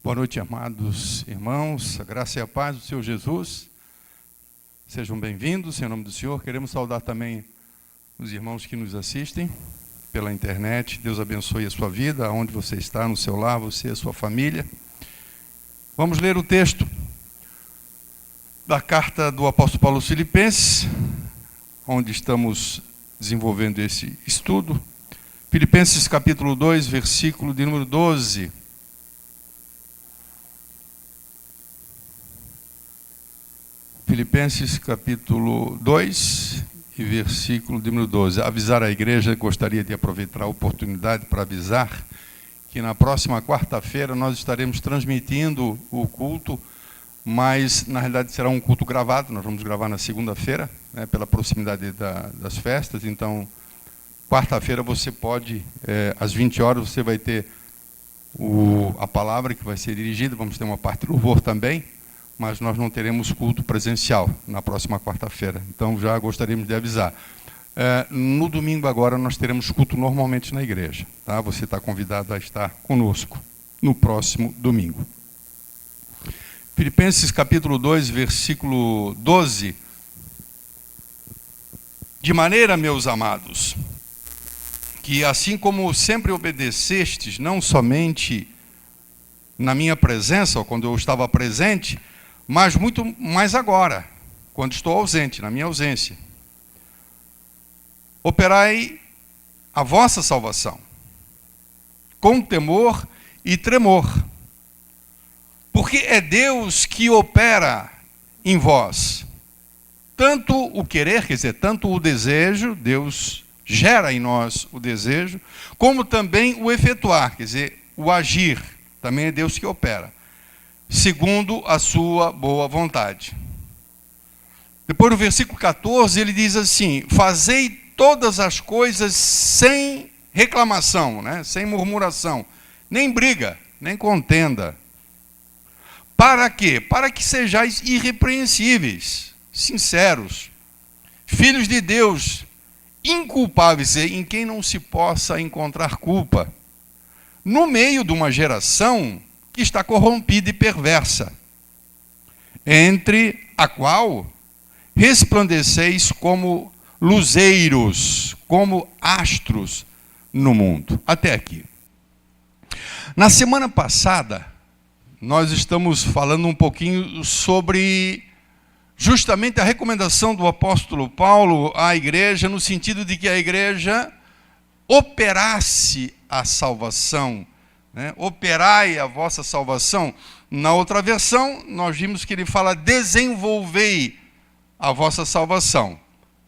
Boa noite, amados irmãos, a graça e a paz do Senhor Jesus. Sejam bem-vindos, em nome do Senhor. Queremos saudar também os irmãos que nos assistem pela internet. Deus abençoe a sua vida, onde você está, no seu lar, você e a sua família. Vamos ler o texto da carta do apóstolo Paulo aos Filipenses, onde estamos desenvolvendo esse estudo. Filipenses capítulo 2, versículo de número 12. Filipenses capítulo 2 e versículo de número 12. Avisar a igreja, gostaria de aproveitar a oportunidade para avisar que na próxima quarta-feira nós estaremos transmitindo o culto, mas na realidade será um culto gravado. Nós vamos gravar na segunda-feira, né, pela proximidade das festas. Então, quarta-feira você pode, às 20 horas, você vai ter a palavra que vai ser dirigida. Vamos ter uma parte de louvor também, mas nós não teremos culto presencial na próxima quarta-feira. Então, já gostaríamos de avisar. No domingo agora, nós teremos culto normalmente na igreja. Tá? Você está convidado a estar conosco no próximo domingo. Filipenses capítulo 2, versículo 12. De maneira, meus amados, que assim como sempre obedecestes, não somente na minha presença, ou quando eu estava presente, mas muito mais agora, quando estou ausente, na minha ausência. Operai a vossa salvação, com temor e tremor, porque é Deus que opera em vós, tanto o querer, quer dizer, tanto o desejo, Deus gera em nós o desejo, como também o efetuar, quer dizer, o agir, também é Deus que opera, segundo a sua boa vontade. Depois no versículo 14 ele diz assim: fazei todas as coisas sem reclamação, né? Sem murmuração, nem briga, nem contenda. Para quê? Para que sejais irrepreensíveis, sinceros, filhos de Deus, inculpáveis, em quem não se possa encontrar culpa, no meio de uma geração que está corrompida e perversa, entre a qual resplandeceis como luzeiros, como astros no mundo. Até aqui. Na semana passada, nós estamos falando um pouquinho sobre justamente a recomendação do apóstolo Paulo à igreja, no sentido de que a igreja operasse a salvação, né? Operai a vossa salvação. Na outra versão, nós vimos que ele fala: desenvolvei a vossa salvação,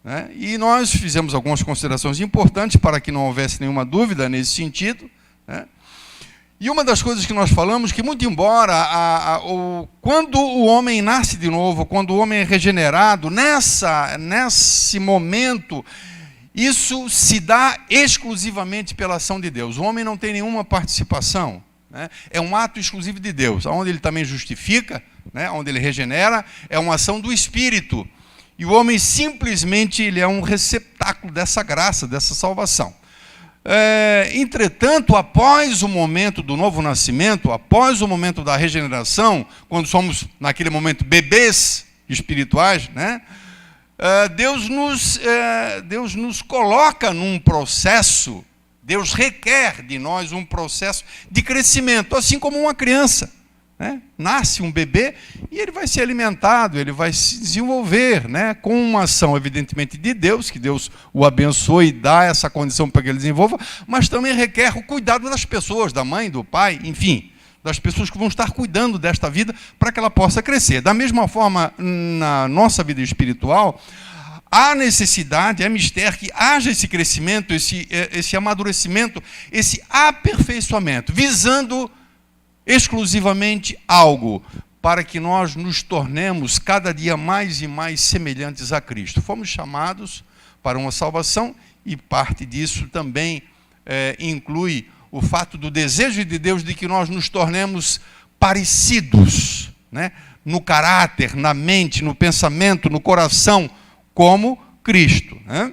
né? E nós fizemos algumas considerações importantes para que não houvesse nenhuma dúvida nesse sentido, né? E uma das coisas que nós falamos, que muito embora, quando o homem nasce de novo, quando o homem é regenerado, nesse momento, isso se dá exclusivamente pela ação de Deus. O homem não tem nenhuma participação, né? É um ato exclusivo de Deus, onde ele também justifica, né? Onde ele regenera, é uma ação do Espírito. E o homem simplesmente ele é um receptáculo dessa graça, dessa salvação. Entretanto, após o momento do novo nascimento, após o momento da regeneração, quando somos naquele momento bebês espirituais, né? Deus nos coloca num processo, Deus requer de nós um processo de crescimento, assim como uma criança, né? Nasce um bebê e ele vai ser alimentado, ele vai se desenvolver, né? Com uma ação evidentemente de Deus, que Deus o abençoe e dá essa condição para que ele desenvolva, mas também requer o cuidado das pessoas, da mãe, do pai, enfim, das pessoas que vão estar cuidando desta vida para que ela possa crescer. Da mesma forma, na nossa vida espiritual, há necessidade, é mistério que haja esse crescimento, esse amadurecimento, esse aperfeiçoamento, visando exclusivamente algo, para que nós nos tornemos cada dia mais e mais semelhantes a Cristo. Fomos chamados para uma salvação e parte disso também inclui o fato do desejo de Deus de que nós nos tornemos parecidos, né? No caráter, na mente, no pensamento, no coração, como Cristo, né?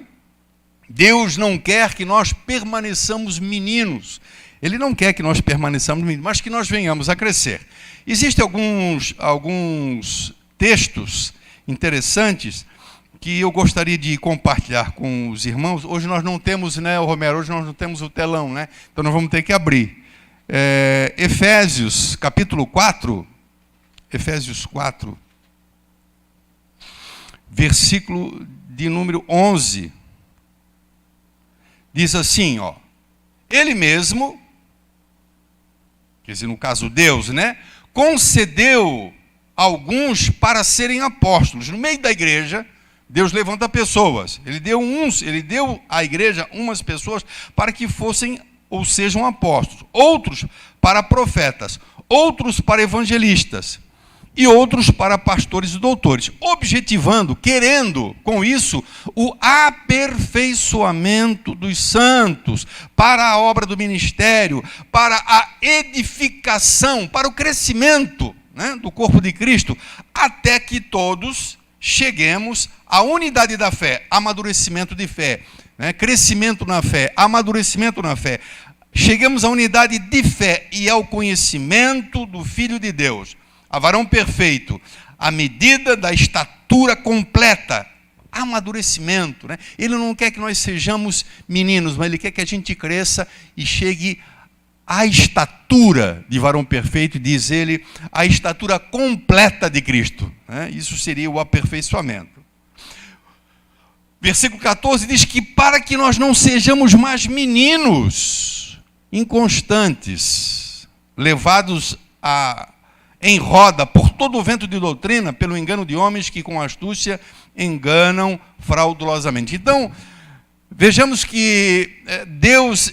Deus não quer que nós permaneçamos meninos. Ele não quer que nós permaneçamos, mas que nós venhamos a crescer. Existem alguns textos interessantes que eu gostaria de compartilhar com os irmãos. Hoje nós não temos, né, Romero, hoje nós não temos o telão, né? Então nós vamos ter que abrir. Efésios, capítulo 4, Efésios 4, versículo de número 11. Diz assim, ó, ele mesmo, quer dizer, no caso Deus, né, concedeu alguns para serem apóstolos. No meio da igreja, Deus levanta pessoas. Ele deu à igreja umas pessoas para que fossem ou sejam apóstolos, outros para profetas, outros para evangelistas e outros para pastores e doutores, objetivando, querendo com isso o aperfeiçoamento dos santos para a obra do ministério, para a edificação, para o crescimento, né, do corpo de Cristo, até que todos cheguemos à unidade da fé, amadurecimento de fé, né, crescimento na fé, amadurecimento na fé. Chegamos à unidade de fé e ao conhecimento do Filho de Deus, a varão perfeito, à medida da estatura completa, amadurecimento, né? Ele não quer que nós sejamos meninos, mas Ele quer que a gente cresça e chegue à estatura de varão perfeito, diz ele, a estatura completa de Cristo, né? Isso seria o aperfeiçoamento. Versículo 14 diz que para que nós não sejamos mais meninos, inconstantes, levados em roda por todo o vento de doutrina, pelo engano de homens que com astúcia enganam fraudulosamente. Então, vejamos que Deus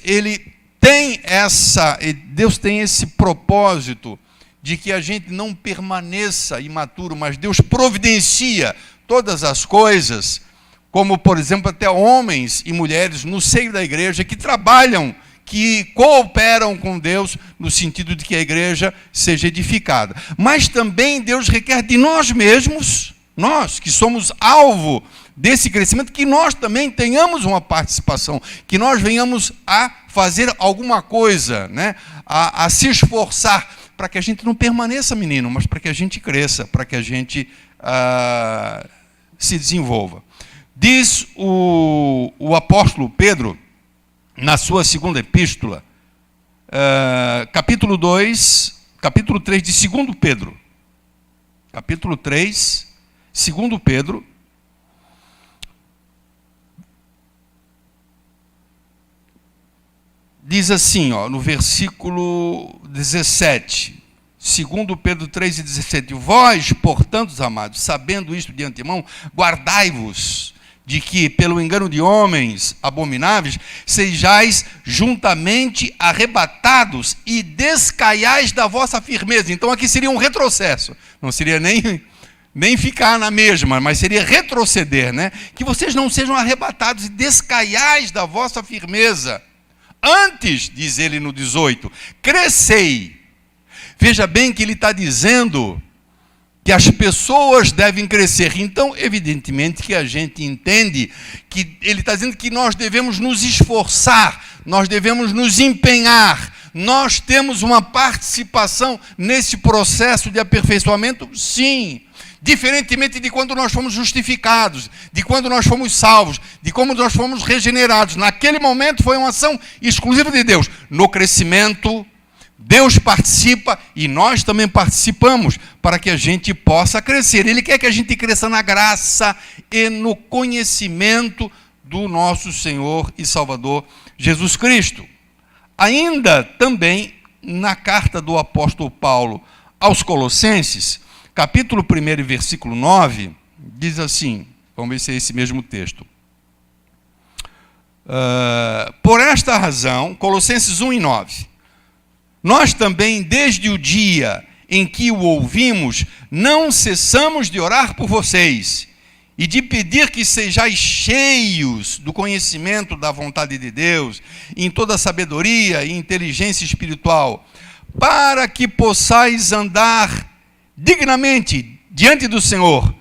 tem esse propósito de que a gente não permaneça imaturo, mas Deus providencia todas as coisas, como, por exemplo, até homens e mulheres no seio da igreja que trabalham, que cooperam com Deus no sentido de que a igreja seja edificada. Mas também Deus requer de nós mesmos, nós que somos alvo desse crescimento, que nós também tenhamos uma participação, que nós venhamos a fazer alguma coisa, né? a se esforçar, para que a gente não permaneça menino, mas para que a gente cresça, para que a gente se desenvolva. Diz o apóstolo Pedro, na sua segunda epístola, capítulo 3 de 2 Pedro. Capítulo 3, 2 Pedro. Diz assim, ó, no versículo 17, 2 Pedro 3 e 17, vós, portanto, amados, sabendo isto de antemão, guardai-vos de que, pelo engano de homens abomináveis, sejais juntamente arrebatados e descaiais da vossa firmeza. Então aqui seria um retrocesso, não seria nem ficar na mesma, mas seria retroceder, né? Que vocês não sejam arrebatados e descaiais da vossa firmeza. Antes, diz ele no 18, crescei. Veja bem que ele está dizendo que as pessoas devem crescer. Então, evidentemente que a gente entende que ele está dizendo que nós devemos nos esforçar, nós devemos nos empenhar, nós temos uma participação nesse processo de aperfeiçoamento, sim. Diferentemente de quando nós fomos justificados, de quando nós fomos salvos, de como nós fomos regenerados. Naquele momento foi uma ação exclusiva de Deus. No crescimento, Deus participa e nós também participamos para que a gente possa crescer. Ele quer que a gente cresça na graça e no conhecimento do nosso Senhor e Salvador Jesus Cristo. Ainda também na carta do apóstolo Paulo aos Colossenses, capítulo 1 e versículo 9, diz assim, vamos ver se é esse mesmo texto. Por esta razão, Colossenses 1 e 9, nós também, desde o dia em que o ouvimos, não cessamos de orar por vocês e de pedir que sejais cheios do conhecimento da vontade de Deus, em toda sabedoria e inteligência espiritual, para que possais andar dignamente diante do Senhor,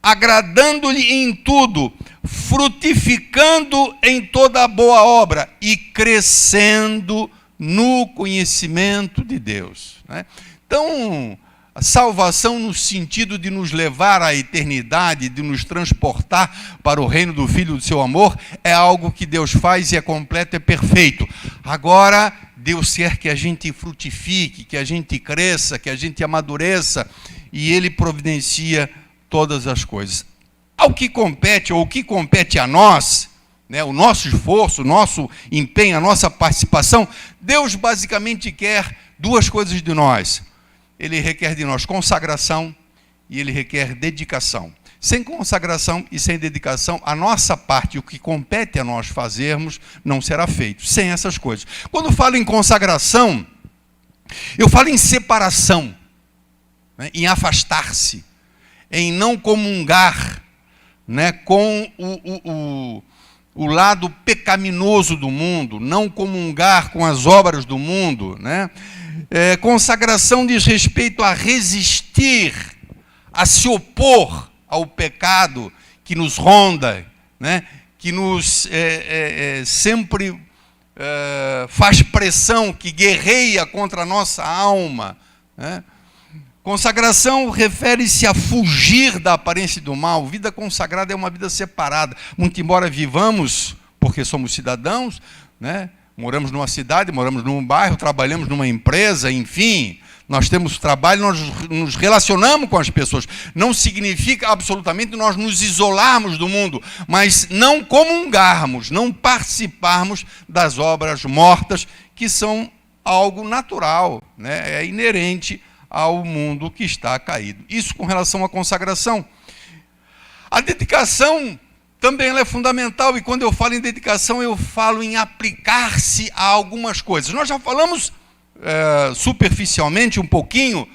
agradando-lhe em tudo, frutificando em toda a boa obra e crescendo no conhecimento de Deus, né? Então, a salvação no sentido de nos levar à eternidade, de nos transportar para o reino do Filho do seu amor, é algo que Deus faz e é completo, é perfeito. Agora, Deus quer que a gente frutifique, que a gente cresça, que a gente amadureça, e Ele providencia todas as coisas. Ao que compete, ou o que compete a nós, né, o nosso esforço, o nosso empenho, a nossa participação, Deus basicamente quer duas coisas de nós. Ele requer de nós consagração e Ele requer dedicação. Sem consagração e sem dedicação, a nossa parte, o que compete a nós fazermos, não será feito. Sem essas coisas. Quando falo em consagração, eu falo em separação, né, em afastar-se, em não comungar, né, com o lado pecaminoso do mundo, não comungar com as obras do mundo, né? Consagração diz respeito a resistir, a se opor ao pecado que nos ronda, né? Que nos sempre faz pressão, que guerreia contra a nossa alma, né? Consagração refere-se a fugir da aparência do mal. Vida consagrada é uma vida separada. Muito embora vivamos, porque somos cidadãos, né? Moramos numa cidade, moramos num bairro, trabalhamos numa empresa, enfim, nós temos trabalho, nós nos relacionamos com as pessoas. Não significa absolutamente nós nos isolarmos do mundo, mas não comungarmos, não participarmos das obras mortas, que são algo natural, né? É inerente ao mundo que está caído. Isso com relação à consagração. A dedicação também ela é fundamental, e quando eu falo em dedicação, eu falo em aplicar-se a algumas coisas. Nós já falamos superficialmente um pouquinho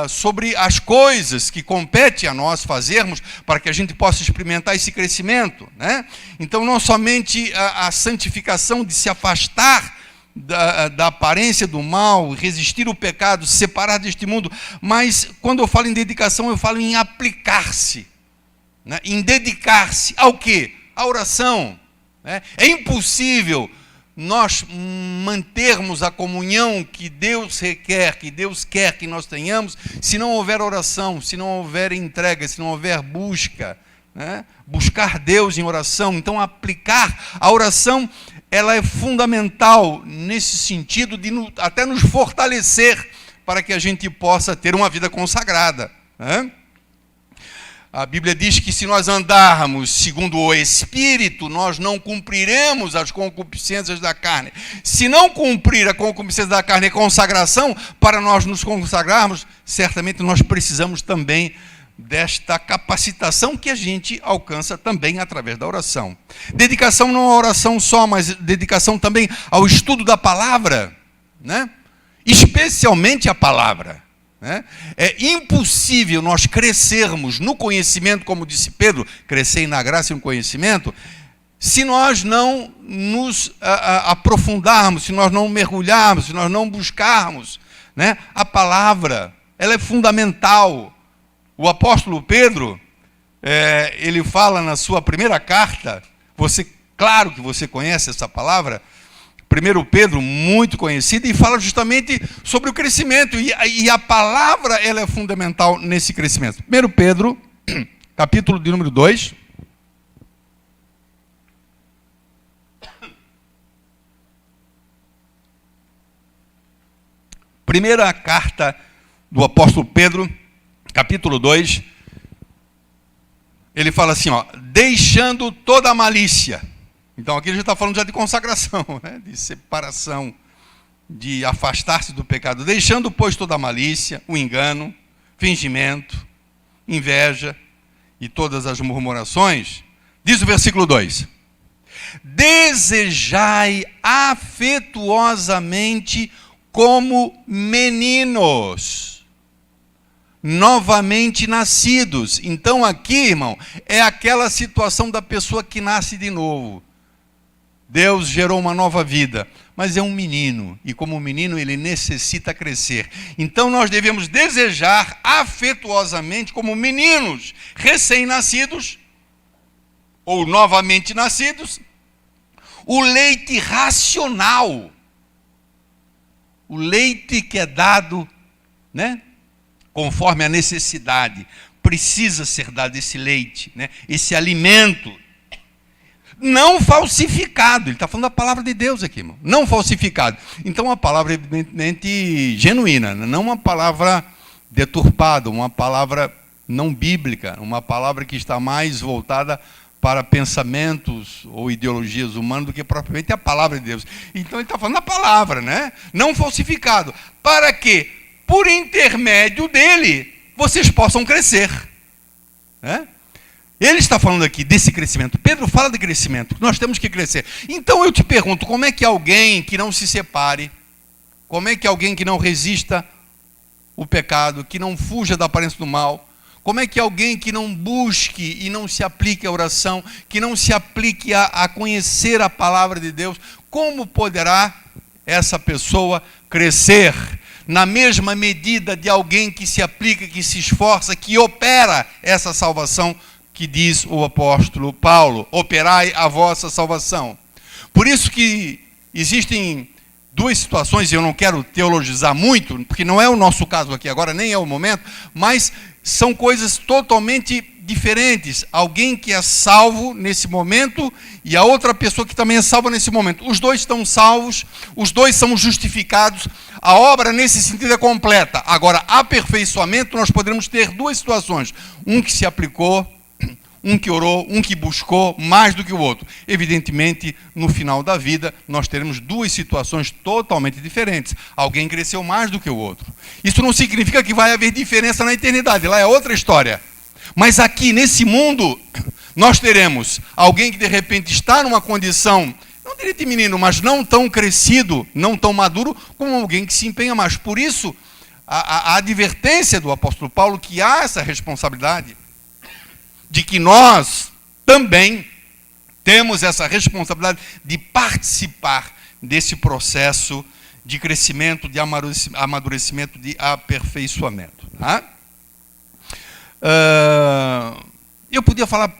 sobre as coisas que compete a nós fazermos para que a gente possa experimentar esse crescimento, né? Então, não somente a santificação de se afastar da aparência do mal, resistir ao pecado, se separar deste mundo, mas quando eu falo em dedicação, eu falo em aplicar-se, né? Em dedicar-se ao quê? À oração, né? É impossível nós mantermos a comunhão que Deus requer, que Deus quer que nós tenhamos, se não houver oração, se não houver entrega, se não houver busca, né? Buscar Deus em oração. Então, aplicar a oração, ela é fundamental nesse sentido de até nos fortalecer para que a gente possa ter uma vida consagrada, né? A Bíblia diz que se nós andarmos segundo o Espírito, nós não cumpriremos as concupiscências da carne. Se não cumprir a concupiscência da carne e consagração, para nós nos consagrarmos, certamente nós precisamos também desta capacitação que a gente alcança também através da oração. Dedicação não à oração só, mas dedicação também ao estudo da palavra, né? Especialmente a palavra. É impossível nós crescermos no conhecimento, como disse Pedro, crescer na graça e no conhecimento, se nós não nos aprofundarmos, se nós não mergulharmos, se nós não buscarmos, né? A palavra, ela é fundamental. O apóstolo Pedro, ele fala na sua primeira carta, claro que você conhece essa palavra, 1 Pedro, muito conhecido, e fala justamente sobre o crescimento, e a palavra ela é fundamental nesse crescimento. 1 Pedro, capítulo de número 2. Primeira carta do apóstolo Pedro, capítulo 2, ele fala assim, ó, deixando toda a malícia. Então aqui a gente está falando já de consagração, né? De separação, de afastar-se do pecado, deixando, pois, toda a malícia, o engano, fingimento, inveja e todas as murmurações. Diz o versículo 2, desejai afetuosamente como meninos, novamente nascidos. Então aqui, irmão, é aquela situação da pessoa que nasce de novo. Deus gerou uma nova vida, mas é um menino, e como menino ele necessita crescer. Então nós devemos desejar afetuosamente como meninos recém-nascidos, ou novamente nascidos, o leite racional, o leite que é dado, né, conforme a necessidade. Precisa ser dado esse leite, né, esse alimento. Não falsificado. Ele está falando da palavra de Deus aqui, irmão. Não falsificado. Então, uma palavra evidentemente genuína, não uma palavra deturpada, uma palavra não bíblica, uma palavra que está mais voltada para pensamentos ou ideologias humanas do que propriamente a palavra de Deus. Então, ele está falando da palavra, né? Não falsificado. Para que, por intermédio dele, vocês possam crescer, né? Ele está falando aqui desse crescimento. Pedro fala de crescimento. Nós temos que crescer. Então eu te pergunto, como é que alguém que não se separe, como é que alguém que não resista o pecado, que não fuja da aparência do mal, como é que alguém que não busque e não se aplique à oração, que não se aplique a conhecer a palavra de Deus, como poderá essa pessoa crescer na mesma medida de alguém que se aplica, que se esforça, que opera essa salvação, que diz o apóstolo Paulo: operai a vossa salvação. Por isso que existem duas situações, e eu não quero teologizar muito, porque não é o nosso caso aqui agora, nem é o momento, mas são coisas totalmente diferentes. Alguém que é salvo nesse momento e a outra pessoa que também é salva nesse momento. Os dois estão salvos, os dois são justificados, a obra nesse sentido é completa. Agora, aperfeiçoamento, nós poderemos ter duas situações: um que se aplicou, um que orou, um que buscou mais do que o outro. Evidentemente, no final da vida, nós teremos duas situações totalmente diferentes. Alguém cresceu mais do que o outro. Isso não significa que vai haver diferença na eternidade, lá é outra história. Mas aqui, nesse mundo, nós teremos alguém que de repente está numa condição, não diria de menino, mas não tão crescido, não tão maduro, como alguém que se empenha mais. Por isso, a advertência do apóstolo Paulo, que há essa responsabilidade, de que nós também temos essa responsabilidade de participar desse processo de crescimento, de amadurecimento, de aperfeiçoamento. Tá? Eu podia falar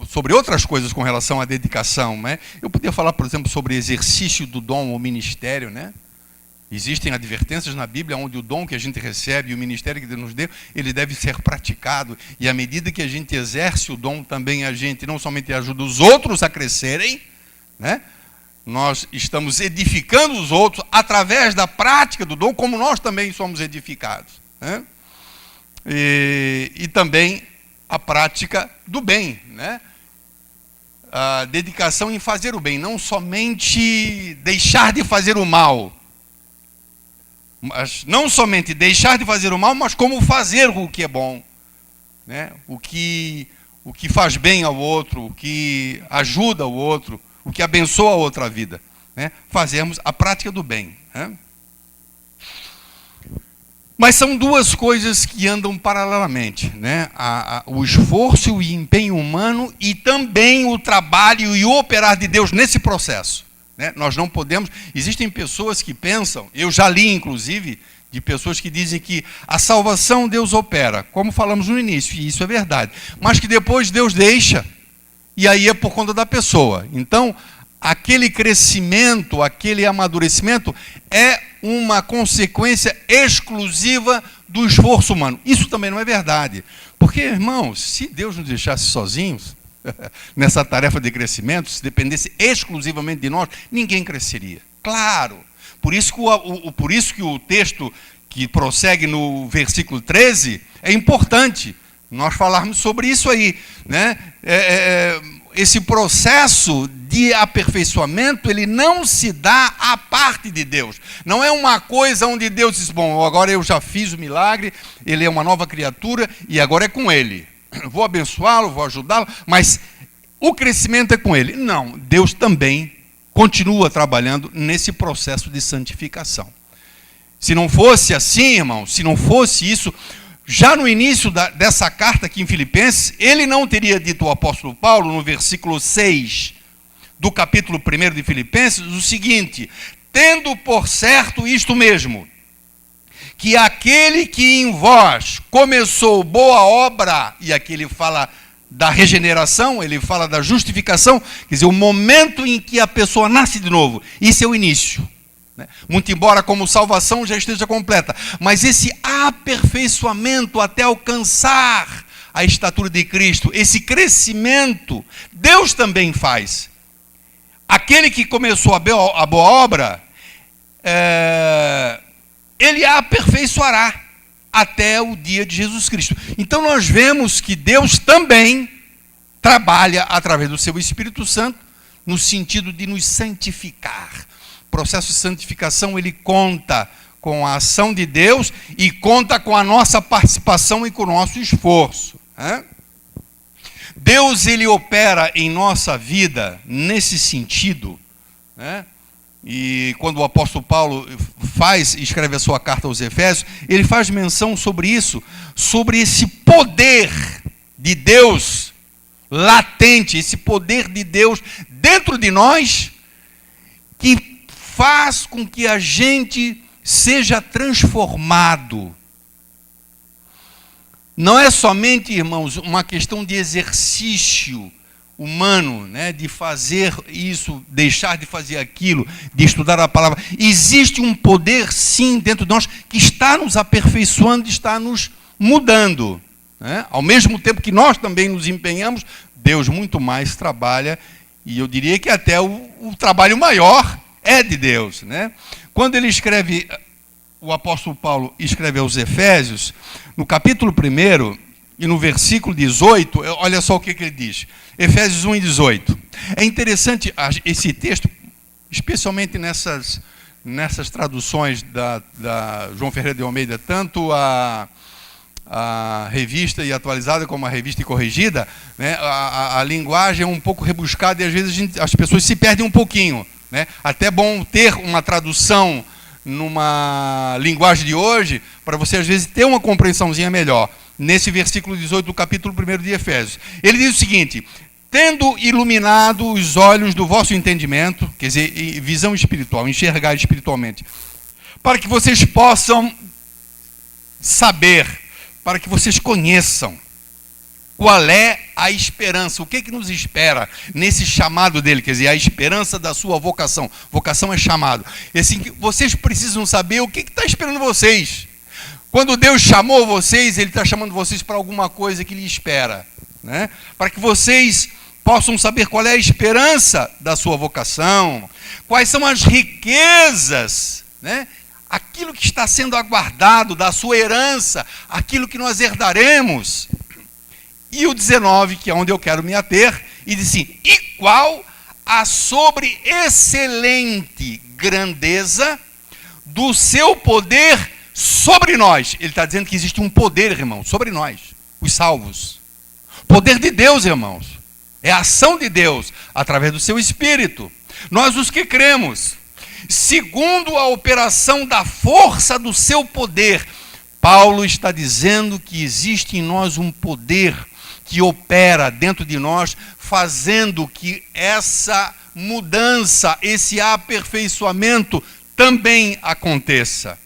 sobre outras coisas com relação à dedicação, né? Eu podia falar, por exemplo, sobre exercício do dom ou ministério, né? Existem advertências na Bíblia onde o dom que a gente recebe e o ministério que Deus nos deu, ele deve ser praticado. E à medida que a gente exerce o dom, também a gente não somente ajuda os outros a crescerem, né? Nós estamos edificando os outros através da prática do dom, como nós também somos edificados, né? E também a prática do bem, né? A dedicação em fazer o bem, não somente deixar de fazer o mal. Mas não somente deixar de fazer o mal, mas como fazer o que é bom, né? O que faz bem ao outro, o que ajuda o outro, o que abençoa a outra vida, né? Fazermos a prática do bem, né? Mas são duas coisas que andam paralelamente, né? O esforço e o empenho humano e também o trabalho e o operar de Deus nesse processo. Né? Nós não podemos... Existem pessoas que pensam, eu já li inclusive, de pessoas que dizem que a salvação Deus opera, como falamos no início, e isso é verdade, mas que depois Deus deixa, e aí é por conta da pessoa. Então, aquele crescimento, aquele amadurecimento é uma consequência exclusiva do esforço humano. Isso também não é verdade, porque, irmãos, se Deus nos deixasse sozinhos nessa tarefa de crescimento, se dependesse exclusivamente de nós, ninguém cresceria. Claro. Por isso que o texto que prossegue no versículo 13 é importante nós falarmos sobre isso aí, né? Esse processo de aperfeiçoamento, ele não se dá à parte de Deus. Não é uma coisa onde Deus diz: bom, agora eu já fiz o milagre, ele é uma nova criatura e agora é com ele. Vou abençoá-lo, vou ajudá-lo, mas o crescimento é com ele. Não, Deus também continua trabalhando nesse processo de santificação. Se não fosse assim, irmão, se não fosse isso, já no início dessa carta aqui em Filipenses, ele não teria dito, o apóstolo Paulo, no versículo 6 do capítulo 1 de Filipenses, o seguinte: tendo por certo isto mesmo, que aquele que em vós começou boa obra, e aqui ele fala da regeneração, ele fala da justificação, quer dizer, o momento em que a pessoa nasce de novo, isso é o início, né? Muito embora como salvação já esteja completa. Mas esse aperfeiçoamento até alcançar a estatura de Cristo, esse crescimento, Deus também faz. Aquele que começou a boa obra, ele a aperfeiçoará até o dia de Jesus Cristo. Então nós vemos que Deus também trabalha através do seu Espírito Santo no sentido de nos santificar. O processo de santificação, ele conta com a ação de Deus e conta com a nossa participação e com o nosso esforço. Deus, ele opera em nossa vida nesse sentido, né? E quando o apóstolo Paulo escreve a sua carta aos Efésios, ele faz menção sobre isso, sobre esse poder de Deus latente, esse poder de Deus dentro de nós, que faz com que a gente seja transformado. Não é somente, irmãos, uma questão de exercício humano, né, de fazer isso, deixar de fazer aquilo, de estudar a palavra. Existe um poder, sim, dentro de nós, que está nos aperfeiçoando, está nos mudando, né? Ao mesmo tempo que nós também nos empenhamos, Deus muito mais trabalha, e eu diria que até o trabalho maior é de Deus, né? Quando ele escreve, o apóstolo Paulo escreve aos Efésios, no capítulo 1 e no versículo 18, olha só o que ele diz. Efésios 1 e 18. É interessante esse texto, especialmente nessas traduções da João Ferreira de Almeida, tanto a revista e atualizada como a revista e corrigida, né? A linguagem é um pouco rebuscada e às vezes as pessoas se perdem um pouquinho, né? Até bom ter uma tradução numa linguagem de hoje, para você às vezes ter uma compreensãozinha melhor. Nesse versículo 18 do capítulo 1 de Efésios. Ele diz o seguinte: tendo iluminado os olhos do vosso entendimento, quer dizer, visão espiritual, enxergar espiritualmente, para que vocês possam saber, para que vocês conheçam qual é a esperança, o que nos espera nesse chamado dele, quer dizer, a esperança da sua vocação. Vocação é chamado. E assim, vocês precisam saber o que está esperando vocês. Quando Deus chamou vocês, ele está chamando vocês para alguma coisa que lhe espera, né? Para que vocês possam saber qual é a esperança da sua vocação, quais são as riquezas, né? Aquilo que está sendo aguardado da sua herança, aquilo que nós herdaremos. E o 19, que é onde eu quero me ater, e diz assim: e qual a sobreexcelente grandeza do seu poder sobre nós. Ele está dizendo que existe um poder, irmão, sobre nós, os salvos. Poder de Deus, irmãos. É a ação de Deus, através do seu Espírito. Nós os que cremos, segundo a operação da força do seu poder. Paulo está dizendo que existe em nós um poder que opera dentro de nós, fazendo que essa mudança, esse aperfeiçoamento também aconteça.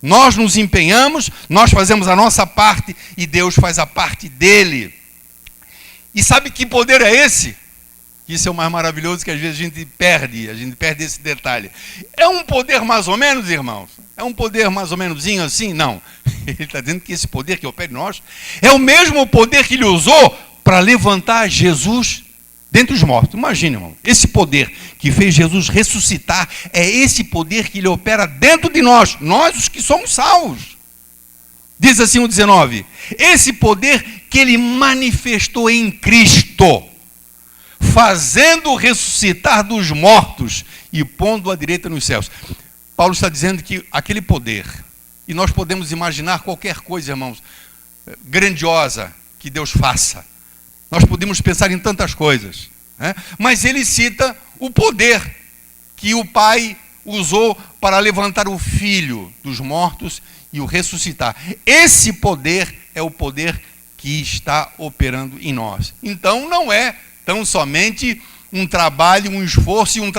Nós nos empenhamos, nós fazemos a nossa parte e Deus faz a parte dele. E sabe que poder é esse? Isso é o mais maravilhoso, que às vezes a gente perde esse detalhe. É um poder mais ou menos, irmãos? É um poder mais ou menoszinho assim? Não. Ele está dizendo que esse poder que opera em nós é o mesmo poder que ele usou para levantar Jesus dentre os mortos. Imagine, irmão, esse poder que fez Jesus ressuscitar, é esse poder que ele opera dentro de nós, nós os que somos salvos. Diz assim o 19, esse poder que ele manifestou em Cristo, fazendo ressuscitar dos mortos e pondo à direita nos céus. Paulo está dizendo que aquele poder, e nós podemos imaginar qualquer coisa, irmãos, grandiosa que Deus faça. Nós podemos pensar em tantas coisas, né? Mas ele cita o poder que o Pai usou para levantar o Filho dos mortos e o ressuscitar. Esse poder é o poder que está operando em nós. Então não é tão somente um trabalho, um esforço e um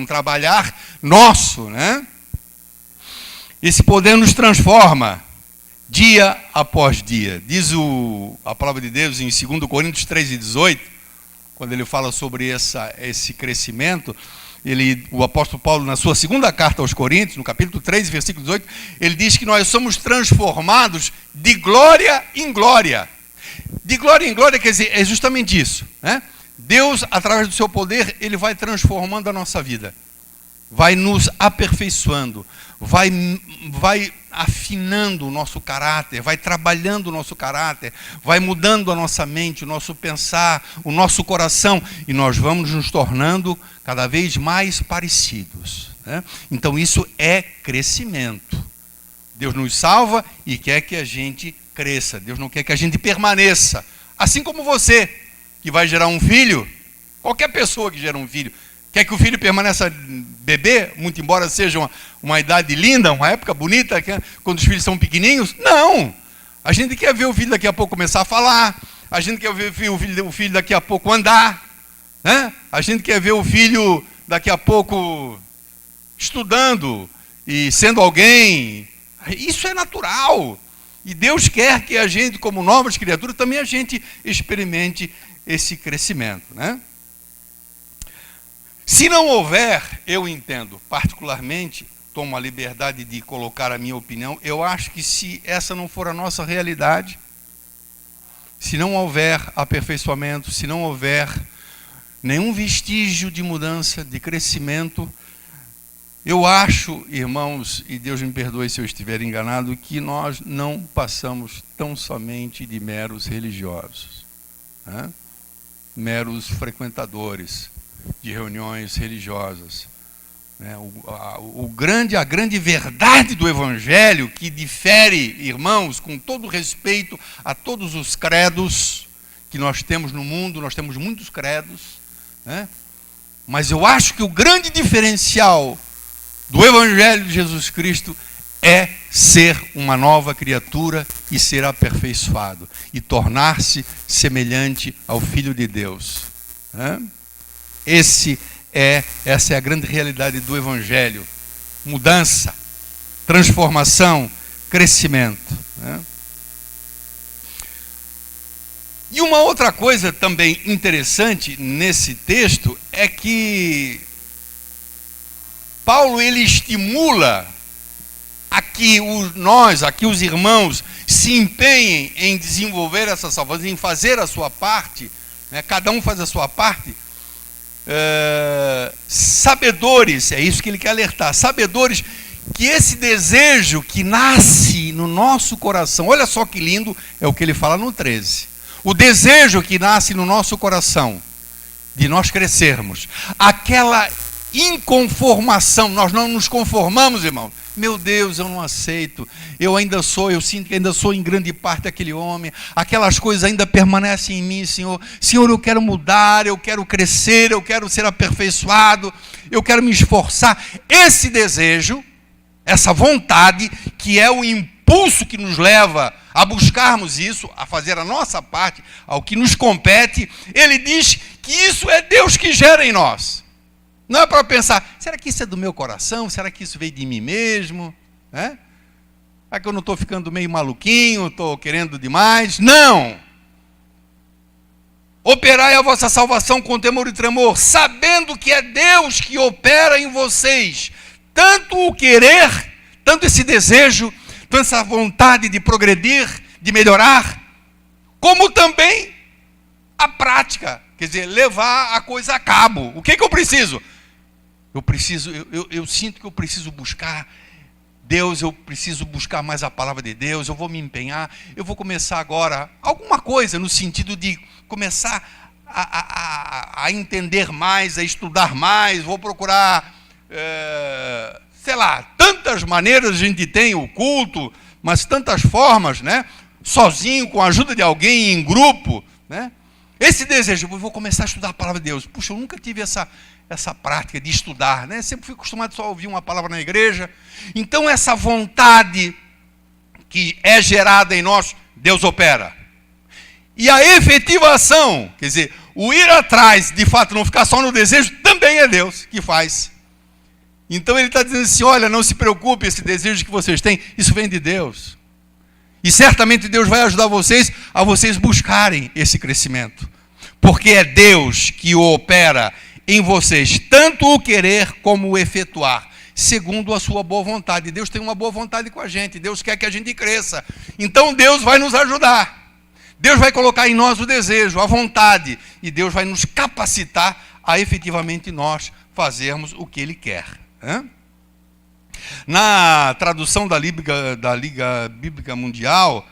trabalhar nosso, né? Esse poder nos transforma dia após dia. Diz a palavra de Deus em 2 Coríntios 3:18, quando ele fala sobre esse crescimento, O apóstolo Paulo, na sua segunda carta aos Coríntios, no capítulo 3, versículo 18, ele diz que nós somos transformados de glória em glória. De glória em glória, quer dizer, é justamente isso, né? Deus, através do seu poder, ele vai transformando a nossa vida, vai nos aperfeiçoando, vai afinando o nosso caráter, vai trabalhando o nosso caráter, vai mudando a nossa mente, o nosso pensar, o nosso coração, e nós vamos nos tornando cada vez mais parecidos, né? Então isso é crescimento. Deus nos salva e quer que a gente cresça. Deus não quer que a gente permaneça. Assim como você, que vai gerar um filho, qualquer pessoa que gera um filho, quer que o filho permaneça bebê, muito embora seja uma idade linda, uma época bonita, quando os filhos são pequenininhos? Não! A gente quer ver o filho daqui a pouco começar a falar, a gente quer ver o filho daqui a pouco andar, né? A gente quer ver o filho daqui a pouco estudando e sendo alguém. Isso é natural. E Deus quer que a gente, como novas criaturas, também a gente experimente esse crescimento, né? Se não houver, eu entendo, particularmente, tomo a liberdade de colocar a minha opinião, eu acho que se essa não for a nossa realidade, se não houver aperfeiçoamento, se não houver nenhum vestígio de mudança, de crescimento, eu acho, irmãos, e Deus me perdoe se eu estiver enganado, que nós não passamos tão somente de meros religiosos, né? Meros frequentadores de reuniões religiosas, né? A grande verdade do Evangelho, que difere, irmãos, com todo respeito a todos os credos que nós temos no mundo, nós temos muitos credos, né? Mas eu acho que o grande diferencial do Evangelho de Jesus Cristo é ser uma nova criatura e ser aperfeiçoado e tornar-se semelhante ao Filho de Deus, né? Essa é a grande realidade do Evangelho. Mudança, transformação, crescimento, né? E uma outra coisa também interessante nesse texto é que Paulo, ele estimula a que os irmãos se empenhem em desenvolver essa salvação, em fazer a sua parte, né? Cada um faz a sua parte, sabedores, é isso que ele quer alertar, sabedores que esse desejo que nasce no nosso coração, olha só que lindo, é o que ele fala no 13, o desejo que nasce no nosso coração, de nós crescermos, aquela inconformação, nós não nos conformamos, irmão. Meu Deus, eu não aceito, eu sinto que ainda sou em grande parte aquele homem, aquelas coisas ainda permanecem em mim, Senhor. Senhor, eu quero mudar, eu quero crescer, eu quero ser aperfeiçoado, eu quero me esforçar. Esse desejo, essa vontade, que é o impulso que nos leva a buscarmos isso, a fazer a nossa parte, ao que nos compete, ele diz que isso é Deus que gera em nós. Não é para pensar, será que isso é do meu coração? Será que isso veio de mim mesmo? É que eu não estou ficando meio maluquinho, estou querendo demais? Não! Operai a vossa salvação com temor e tremor, sabendo que é Deus que opera em vocês, tanto o querer, tanto esse desejo, tanto essa vontade de progredir, de melhorar, como também a prática, quer dizer, levar a coisa a cabo. O que eu preciso? Eu sinto que eu preciso buscar Deus, eu preciso buscar mais a palavra de Deus, eu vou me empenhar, eu vou começar agora alguma coisa no sentido de começar a entender mais, a estudar mais, vou procurar, sei lá, tantas maneiras a gente tem, o culto, mas tantas formas, né? Sozinho, com a ajuda de alguém, em grupo, né? Esse desejo, eu vou começar a estudar a palavra de Deus. Puxa, eu nunca tive essa prática de estudar, né? Sempre fui acostumado só a ouvir uma palavra na igreja. Então, essa vontade que é gerada em nós, Deus opera. E a efetivação, quer dizer, o ir atrás, de fato, não ficar só no desejo, também é Deus que faz. Então, ele está dizendo assim, olha, não se preocupe, esse desejo que vocês têm, isso vem de Deus. E certamente Deus vai ajudar vocês a vocês buscarem esse crescimento. Porque é Deus que o opera em vocês tanto o querer como o efetuar, segundo a sua boa vontade. Deus tem uma boa vontade com a gente, Deus quer que a gente cresça. Então Deus vai nos ajudar. Deus vai colocar em nós o desejo, a vontade, e Deus vai nos capacitar a efetivamente nós fazermos o que Ele quer. Na tradução da Liga Bíblica Mundial,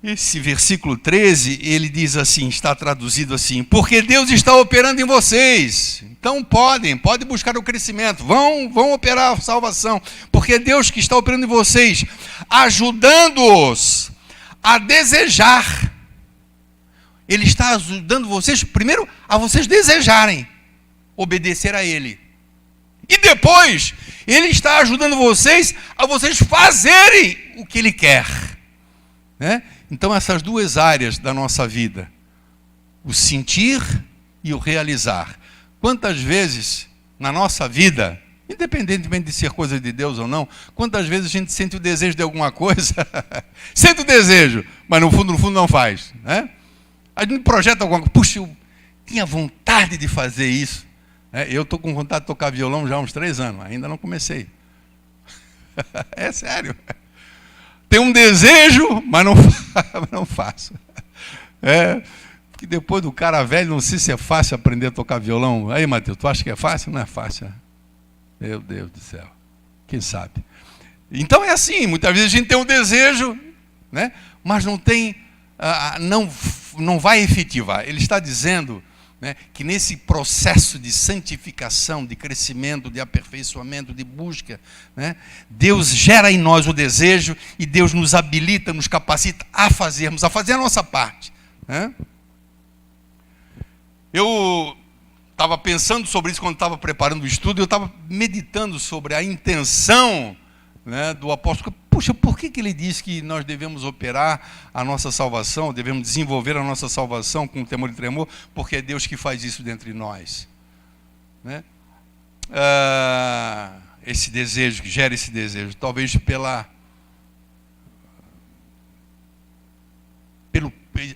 esse versículo 13, ele diz assim, está traduzido assim: porque Deus está operando em vocês, então pode buscar o crescimento, vão operar a salvação, porque é Deus que está operando em vocês, ajudando-os a desejar. Ele está ajudando vocês, primeiro, a vocês desejarem obedecer a Ele. E depois, Ele está ajudando vocês a vocês fazerem o que Ele quer. Então, essas duas áreas da nossa vida, o sentir e o realizar. Quantas vezes na nossa vida, independentemente de ser coisa de Deus ou não, quantas vezes a gente sente o desejo de alguma coisa, sente o desejo, mas no fundo não faz. A gente projeta alguma coisa, puxa, eu tinha vontade de fazer isso. Eu estou com vontade de tocar violão já há uns 3 anos, ainda não comecei. É sério. Tenho um desejo, mas não faço. Que depois do cara velho, não sei se é fácil aprender a tocar violão. Aí, Mateus, tu acha que é fácil? Não é fácil. Meu Deus do céu. Quem sabe? Então é assim, muitas vezes a gente tem um desejo, mas não tem, não vai efetivar. Ele está dizendo que nesse processo de santificação, de crescimento, de aperfeiçoamento, de busca, Deus gera em nós o desejo e Deus nos habilita, nos capacita a fazer a nossa parte. Eu estava pensando sobre isso quando estava preparando o estudo, eu estava meditando sobre a intenção do apóstolo. Puxa, por que ele diz que nós devemos operar a nossa salvação, devemos desenvolver a nossa salvação com temor e tremor? Porque é Deus que faz isso dentre nós. Esse desejo, que gera esse desejo, talvez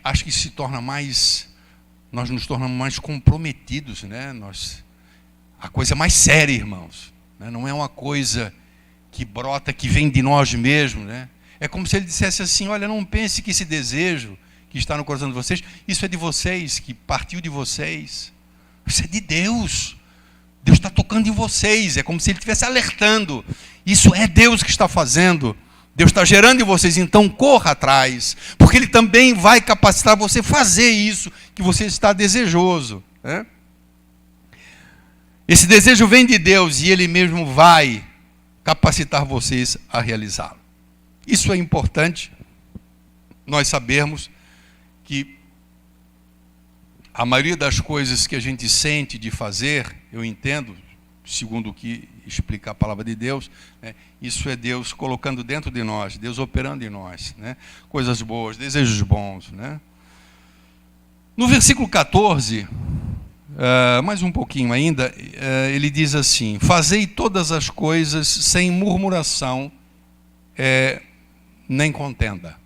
acho que se torna mais, nós nos tornamos mais comprometidos, a coisa é mais séria, irmãos, não é uma coisa que brota, que vem de nós mesmos, É como se ele dissesse assim: olha, não pense que esse desejo que está no coração de vocês, isso é de vocês, que partiu de vocês. Isso é de Deus. Deus está tocando em vocês. É como se ele estivesse alertando. Isso é Deus que está fazendo. Deus está gerando em vocês, então corra atrás, porque Ele também vai capacitar você a fazer isso que você está desejoso. Esse desejo vem de Deus e Ele mesmo vai capacitar vocês a realizá-lo. Isso é importante, nós sabermos que a maioria das coisas que a gente sente de fazer, eu entendo, segundo o que explica a palavra de Deus, isso é Deus colocando dentro de nós, Deus operando em nós, coisas boas, desejos bons. No versículo 14, mais um pouquinho ainda, ele diz assim: fazei todas as coisas sem murmuração, nem contenda.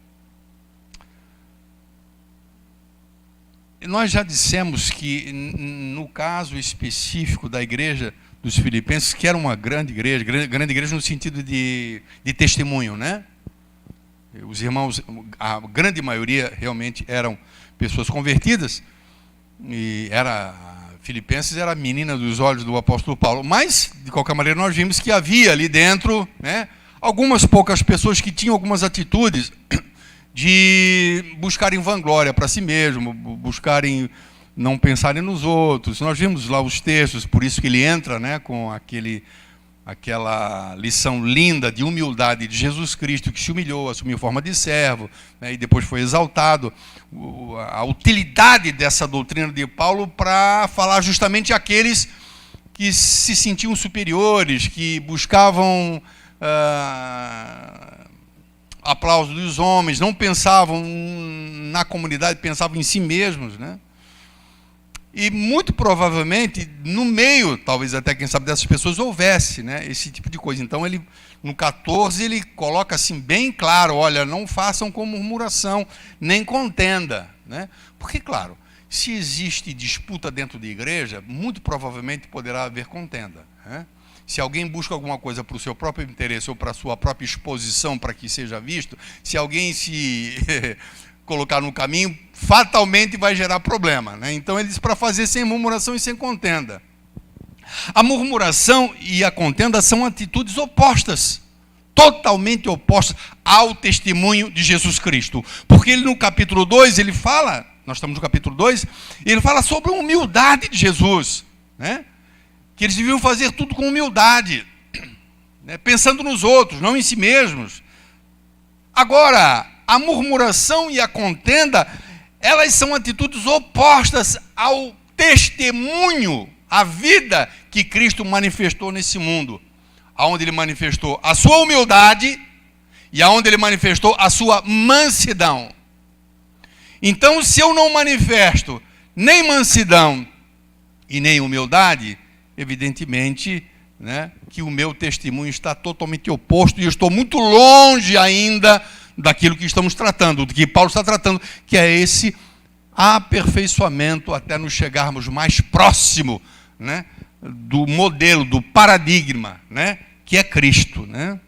Nós já dissemos que, no caso específico da igreja dos Filipenses, que era uma grande igreja no sentido de testemunho, Os irmãos, a grande maioria realmente eram pessoas convertidas, e Filipenses era a menina dos olhos do apóstolo Paulo, mas, de qualquer maneira, nós vimos que havia ali dentro, algumas poucas pessoas que tinham algumas atitudes de buscarem vanglória para si mesmo, buscarem não pensarem nos outros. Nós vimos lá os textos, por isso que ele entra com aquela lição linda de humildade de Jesus Cristo, que se humilhou, assumiu forma de servo, e depois foi exaltado. A utilidade dessa doutrina de Paulo para falar justamente àqueles que se sentiam superiores, que buscavam aplauso dos homens, não pensavam na comunidade, pensavam em si mesmos, E muito provavelmente, no meio, talvez até, quem sabe, dessas pessoas houvesse esse tipo de coisa. Então, ele, no 14, ele coloca assim bem claro: olha, não façam com murmuração, nem contenda. Porque, claro, se existe disputa dentro da igreja, muito provavelmente poderá haver contenda, né? Se alguém busca alguma coisa para o seu próprio interesse ou para a sua própria exposição para que seja visto, se alguém se colocar no caminho, fatalmente vai gerar problema, né? Então ele diz para fazer sem murmuração e sem contenda. A murmuração e a contenda são atitudes opostas, totalmente opostas ao testemunho de Jesus Cristo. Porque ele no capítulo 2, ele fala, nós estamos no capítulo 2, ele fala sobre a humildade de Jesus, né? Que eles deviam fazer tudo com humildade, né? Pensando nos outros, não em si mesmos. Agora, a murmuração e a contenda, elas são atitudes opostas ao testemunho, à vida que Cristo manifestou nesse mundo, aonde ele manifestou a sua humildade e aonde ele manifestou a sua mansidão. Então, se eu não manifesto nem mansidão e nem humildade, evidentemente, né, que o meu testemunho está totalmente oposto e eu estou muito longe ainda daquilo que estamos tratando, do que Paulo está tratando, que é esse aperfeiçoamento até nos chegarmos mais próximo, né, do modelo, do paradigma, né, que é Cristo, né?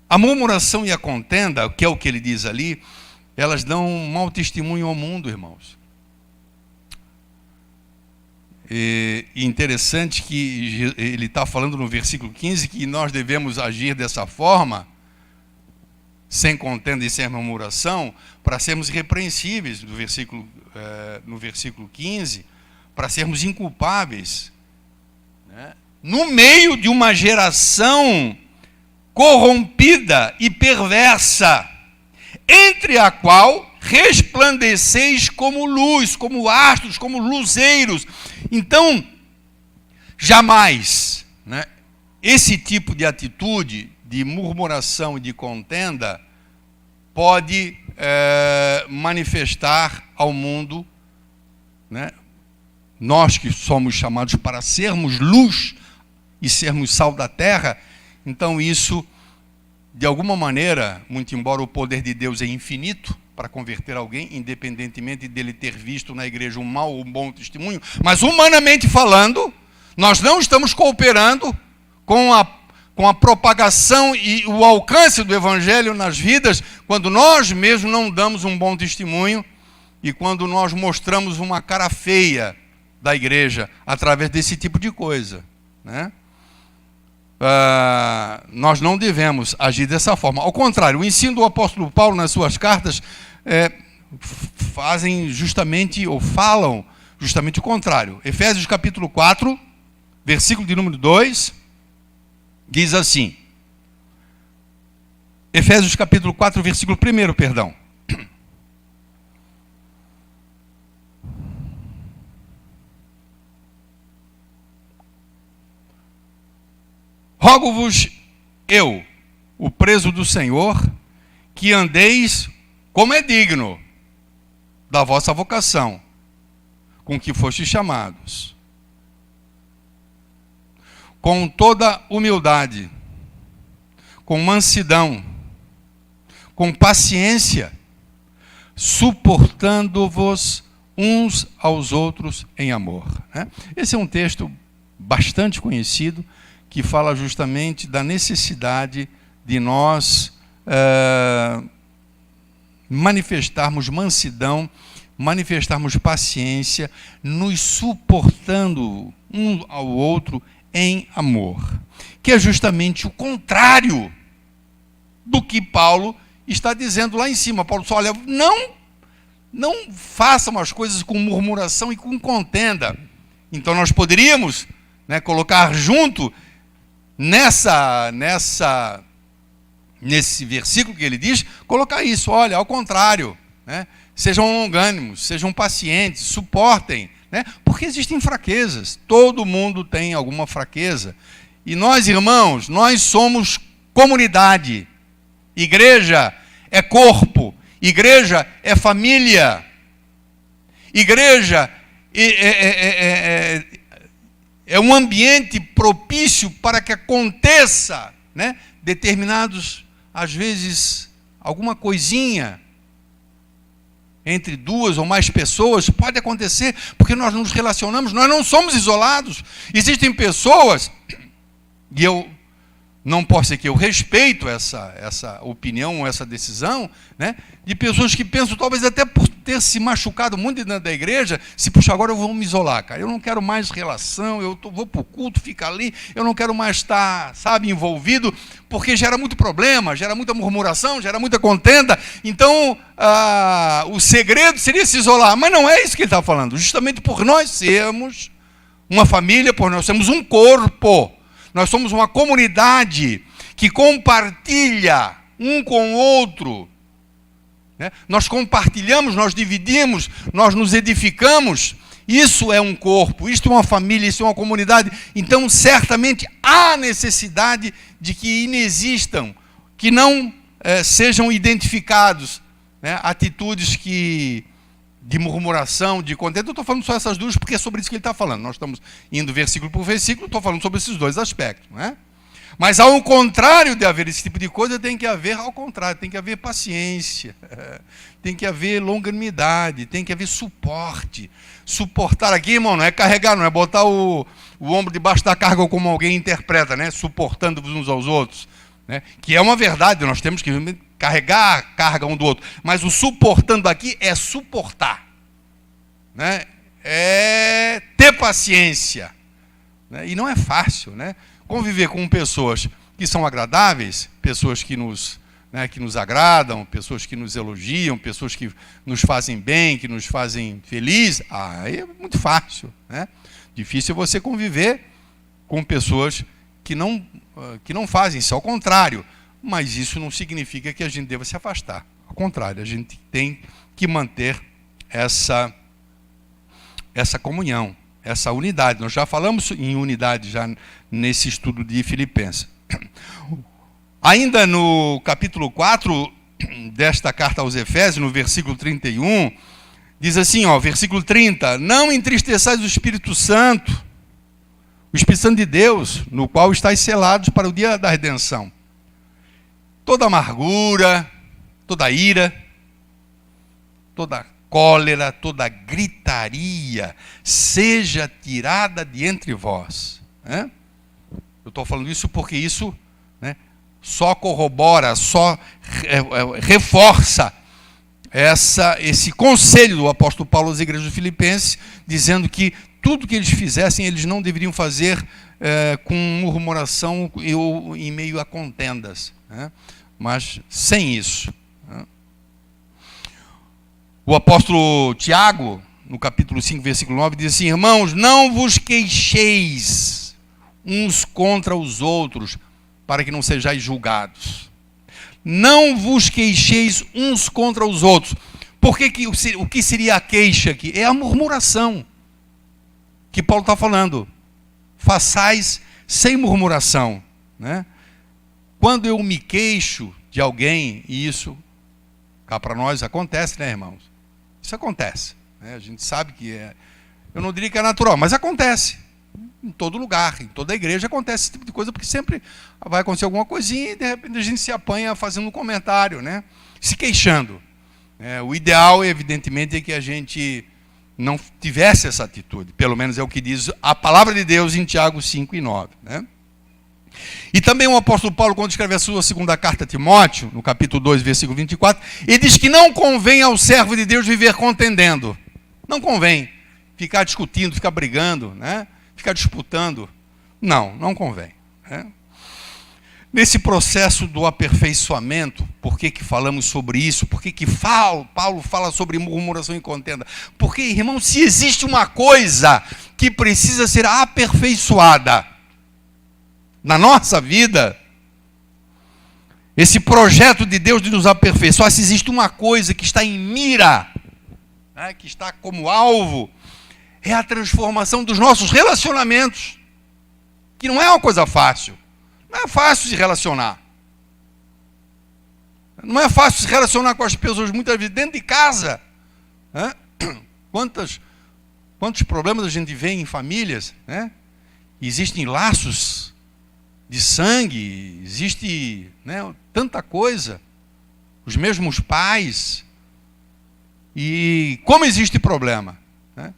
A murmuração e a contenda, que é o que ele diz ali, elas dão um mau testemunho ao mundo, irmãos. E interessante que ele está falando no versículo 15 que nós devemos agir dessa forma, sem contenda e sem murmuração, para sermos irrepreensíveis, no versículo 15, para sermos inculpáveis, né? No meio de uma geração corrompida e perversa, entre a qual resplandeceis como luz, como astros, como luzeiros. Então, jamais, né, esse tipo de atitude de murmuração e de contenda pode manifestar ao mundo, né, nós que somos chamados para sermos luz e sermos sal da terra. Então isso, de alguma maneira, muito embora o poder de Deus é infinito para converter alguém, independentemente dele ter visto na igreja um mau ou um bom testemunho, mas humanamente falando, nós não estamos cooperando com a propagação e o alcance do evangelho nas vidas, quando nós mesmos não damos um bom testemunho e quando nós mostramos uma cara feia da igreja através desse tipo de coisa, né? Nós não devemos agir dessa forma. Ao contrário, o ensino do apóstolo Paulo nas suas cartas fazem justamente, ou falam justamente o contrário. Efésios capítulo 4, versículo de número 2, diz assim. Efésios capítulo 4, versículo 1, perdão. Rogo-vos eu, o preso do Senhor, que andeis como é digno da vossa vocação, com que fostes chamados, com toda humildade, com mansidão, com paciência, suportando-vos uns aos outros em amor. Esse é um texto bastante conhecido, que fala justamente da necessidade de nós manifestarmos mansidão, manifestarmos paciência, nos suportando um ao outro em amor, que é justamente o contrário do que Paulo está dizendo lá em cima. Paulo só olha, não façam as coisas com murmuração e com contenda. Então nós poderíamos, né, colocar junto nesse versículo que ele diz, colocar isso, olha, ao contrário, né? Sejam longânimos, sejam pacientes, suportem, né? Porque existem fraquezas, todo mundo tem alguma fraqueza, e nós, irmãos, nós somos comunidade, igreja é corpo, igreja é família, igreja é um ambiente propício para que aconteça, né, determinados, às vezes, alguma coisinha entre duas ou mais pessoas, pode acontecer, porque nós nos relacionamos, nós não somos isolados. Existem pessoas, e eu não posso dizer que eu respeito essa opinião, essa decisão, né, de pessoas que pensam, talvez até por ter se machucado muito dentro da igreja, se puxa, agora eu vou me isolar, cara, eu não quero mais relação, vou para o culto, fica ali, eu não quero mais estar, sabe, envolvido, porque gera muito problema, gera muita murmuração, gera muita contenda. Então, o segredo seria se isolar, mas não é isso que ele está falando, justamente por nós sermos uma família, por nós sermos um corpo, nós somos uma comunidade que compartilha um com o outro, né? Nós compartilhamos, nós dividimos, nós nos edificamos. Isso é um corpo, isto é uma família, isso é uma comunidade. Então, certamente, há necessidade de que inexistam, que não sejam identificados, né, atitudes de murmuração, de contenda. Eu estou falando só essas duas, porque é sobre isso que ele está falando. Nós estamos indo versículo por versículo, estou falando sobre esses dois aspectos, não é? Mas ao contrário de haver esse tipo de coisa, tem que haver ao contrário, tem que haver paciência, tem que haver longanimidade, tem que haver suporte. Suportar aqui, irmão, não é carregar, não é botar o ombro debaixo da carga como alguém interpreta, né? Suportando-vos uns aos outros, né? Que é uma verdade, nós temos que carregar a carga um do outro, mas o suportando aqui é suportar, né? É ter paciência, né? E não é fácil, né? Conviver com pessoas que são agradáveis, pessoas que nos agradam, pessoas que nos elogiam, pessoas que nos fazem bem, que nos fazem felizes, aí é muito fácil, né? Difícil é você conviver com pessoas que não fazem isso, ao contrário. Mas isso não significa que a gente deva se afastar. Ao contrário, a gente tem que manter essa comunhão, essa unidade. Nós já falamos em unidade já nesse estudo de Filipenses. Ainda no capítulo 4 desta carta aos Efésios, no versículo 31, diz assim, versículo 30, não entristeçais o Espírito Santo de Deus, no qual estáis selados para o dia da redenção. Toda amargura, toda ira, toda cólera, toda gritaria, seja tirada de entre vós. Né? Eu estou falando isso porque isso, né, só corrobora, só reforça esse conselho do apóstolo Paulo às igrejas de Filipenses, dizendo que tudo que eles fizessem, eles não deveriam fazer com murmuração ou em meio a contendas, né? Mas sem isso. O apóstolo Tiago, no capítulo 5, versículo 9, diz assim, irmãos, não vos queixeis uns contra os outros, para que não sejais julgados. Não vos queixeis uns contra os outros. O que seria a queixa aqui? É a murmuração que Paulo está falando. Façais sem murmuração, né? Quando eu me queixo de alguém, e isso cá para nós acontece, né, irmãos? Isso acontece, né? A gente sabe que eu não diria que é natural, mas acontece. Em todo lugar, em toda a igreja acontece esse tipo de coisa, porque sempre vai acontecer alguma coisinha e de repente a gente se apanha fazendo um comentário, né? Se queixando. O ideal, evidentemente, é que a gente não tivesse essa atitude. Pelo menos é o que diz a palavra de Deus em Tiago 5 e 9, né? E também o apóstolo Paulo, quando escreve a sua segunda carta a Timóteo, no capítulo 2, versículo 24, ele diz que não convém ao servo de Deus viver contendendo. Não convém ficar discutindo, ficar brigando, né? Ficar disputando. Não convém, né? Nesse processo do aperfeiçoamento, por que falamos sobre isso? Por que Paulo fala sobre murmuração e contenda? Porque, irmão, se existe uma coisa que precisa ser aperfeiçoada na nossa vida, esse projeto de Deus de nos aperfeiçoar, se existe uma coisa que está em mira, né, que está como alvo, é a transformação dos nossos relacionamentos, que não é uma coisa fácil. Não é fácil se relacionar. Não é fácil se relacionar com as pessoas, muitas vezes, dentro de casa. Né? Quantos problemas a gente vê em famílias, né? Existem laços de sangue, existe, né, tanta coisa. Os mesmos pais, E como existe problema, né?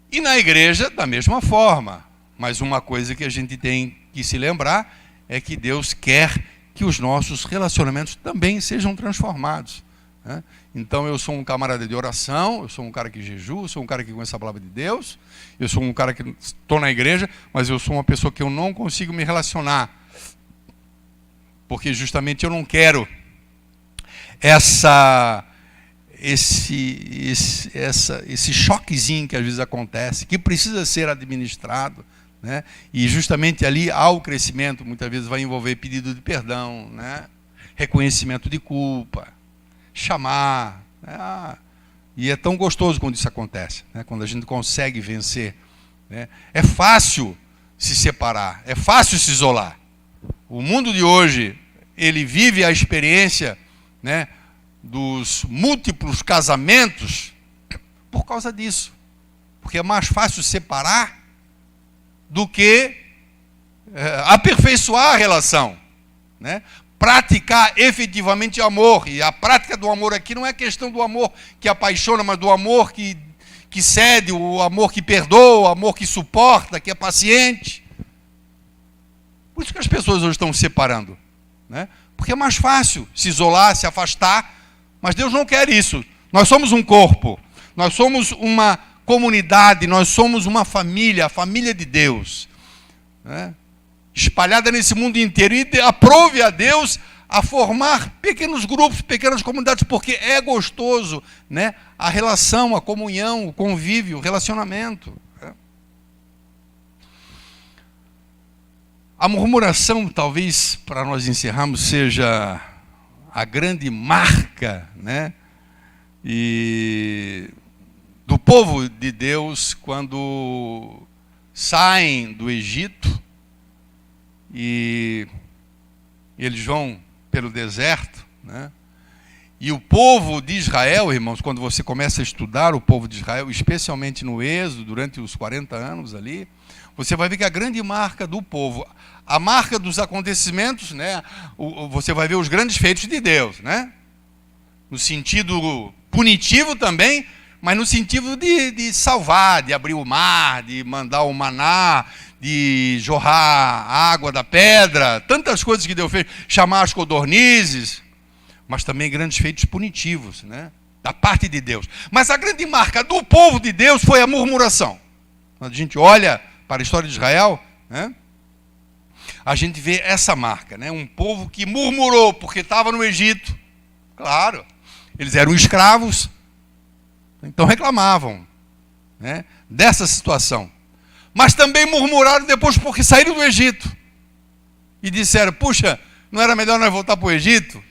E na igreja, da mesma forma. Mas uma coisa que a gente tem que se lembrar é que Deus quer que os nossos relacionamentos também sejam transformados, né? Então eu sou um camarada de oração, eu sou um cara que jejua, eu sou um cara que conhece a palavra de Deus, eu sou um cara que estou na igreja, mas eu sou uma pessoa que eu não consigo me relacionar, porque justamente eu não quero esse choquezinho que às vezes acontece, que precisa ser administrado, né? E justamente ali há o crescimento, muitas vezes vai envolver pedido de perdão, né? Reconhecimento de culpa, chamar, né? E é tão gostoso quando isso acontece, né? Quando a gente consegue vencer, né? É fácil se separar, é fácil se isolar. O mundo de hoje, ele vive a experiência, né, dos múltiplos casamentos por causa disso, porque é mais fácil separar do que aperfeiçoar a relação, né? Praticar efetivamente amor. E a prática do amor aqui não é questão do amor que apaixona, mas do amor que cede, o amor que perdoa, o amor que suporta, que é paciente. Por isso que as pessoas hoje estão se separando, né? Porque é mais fácil se isolar, se afastar, mas Deus não quer isso. Nós somos um corpo, nós somos uma comunidade, nós somos uma família, a família de Deus, né? Espalhada nesse mundo inteiro, e aprove a Deus a formar pequenos grupos, pequenas comunidades, porque é gostoso, né? A relação, a comunhão, o convívio, o relacionamento, né? A murmuração, talvez, para nós encerrarmos, seja a grande marca, né, e do povo de Deus quando saem do Egito e eles vão pelo deserto, né? E o povo de Israel, irmãos, quando você começa a estudar o povo de Israel, especialmente no Êxodo, durante os 40 anos ali, você vai ver que a grande marca do povo, a marca dos acontecimentos, né? Você vai ver os grandes feitos de Deus, né? No sentido punitivo também, mas no sentido de salvar, de abrir o mar, de mandar o maná, de jorrar a água da pedra, tantas coisas que Deus fez, chamar as codornizes, mas também grandes feitos punitivos, né? Da parte de Deus. Mas a grande marca do povo de Deus foi a murmuração. Quando a gente olha para a história de Israel, né, a gente vê essa marca, né? Um povo que murmurou porque estava no Egito. Claro, eles eram escravos, então reclamavam, né, dessa situação. Mas também murmuraram depois porque saíram do Egito. E disseram, puxa, não era melhor nós voltar para o Egito?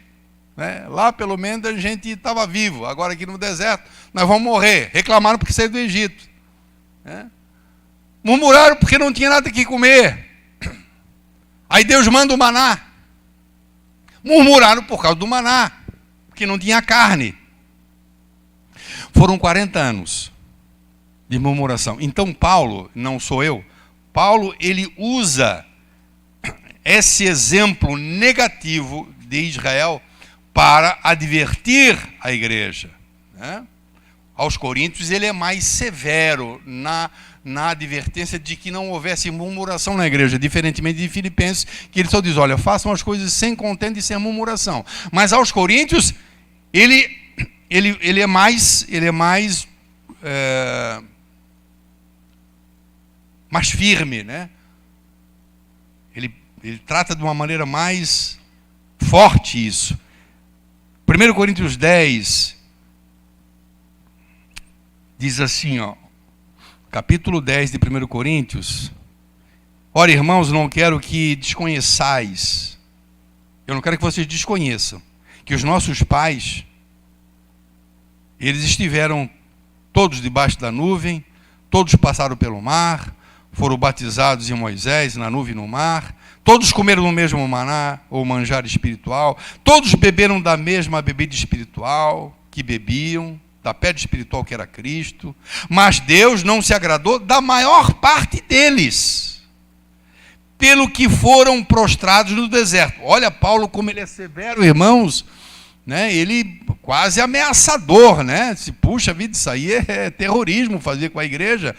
Né? Lá pelo menos a gente estava vivo, agora aqui no deserto nós vamos morrer. Reclamaram porque saíram do Egito, né? Murmuraram porque não tinha nada que comer. Aí Deus manda o maná. Murmuraram por causa do maná, porque não tinha carne. Foram 40 anos de murmuração. Então Paulo, não sou eu, Paulo, ele usa esse exemplo negativo de Israel para advertir a igreja, né? Aos Coríntios ele é mais severo na advertência de que não houvesse murmuração na igreja, diferentemente de Filipenses, que ele só diz, olha, façam as coisas sem contenda e sem murmuração. Mas aos Coríntios, ele é mais firme, né? Ele trata de uma maneira mais forte isso. 1 Coríntios 10 diz assim, ó, capítulo 10 de 1 Coríntios, ora, irmãos, não quero que desconheçais, eu não quero que vocês desconheçam, que os nossos pais, eles estiveram todos debaixo da nuvem, todos passaram pelo mar, foram batizados em Moisés, na nuvem e no mar, todos comeram no mesmo maná, ou manjar espiritual, todos beberam da mesma bebida espiritual que bebiam, da pedra espiritual que era Cristo, mas Deus não se agradou da maior parte deles, pelo que foram prostrados no deserto. Olha Paulo como ele é severo, irmãos, né? Ele quase ameaçador, né? Se puxa vida, isso aí é terrorismo fazer com a igreja.